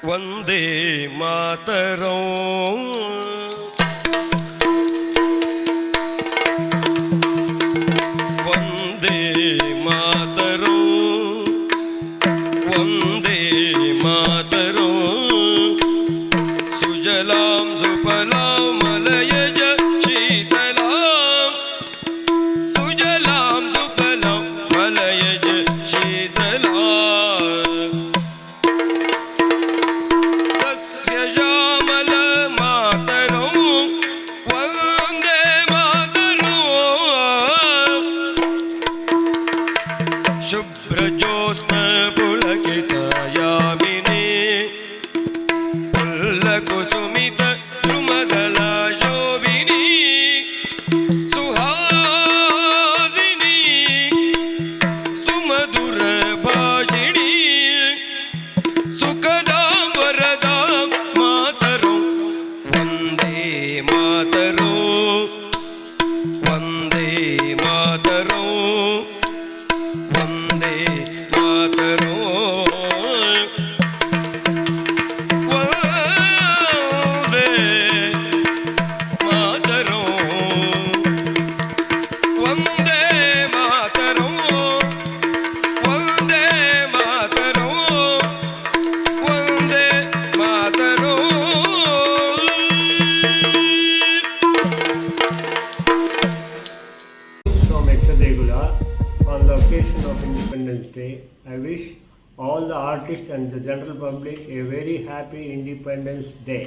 ವಂದೇ ಮಾತರಂ. ವಂದೇ ಮಾತರಂ. ವಂದೇ ಮಾತರಂ. ಸುಜಲಾಂ ಸುಫಲಾಂ ಮಲಯಜ ಶೀತಲಾಂ. ಸುಜಲಾಂ ಸುಫಲಾಂ ಮಲಯಜ ಶೀತಲಾಂ. ಸಸ್ಯಶ್ಯಾಮಲ ಮಾತರಂ. ವಂದೇ ಮಾತರಂ. ಶುಭ್ರಜೋತ್ಸ್ನ ಪುಳಕಿತಯಾಮಿನಿ. ಕುಸುಮಿತ ಧ್ರುಮದಲ ಶೋಭಿನಿ. ಸುಹಾಸಿನಿ ಸುಮಧುರ ಭಾಷಿಣಿ. ಸುಖದಾಂ ವರದಾಂ ಮಾತರಂ. Vande Mataram. Vande Mataram. Vande Mataram. From Ekshadegula on the occasion of Independence Day, I wish all the artists and the general public a very happy Independence Day.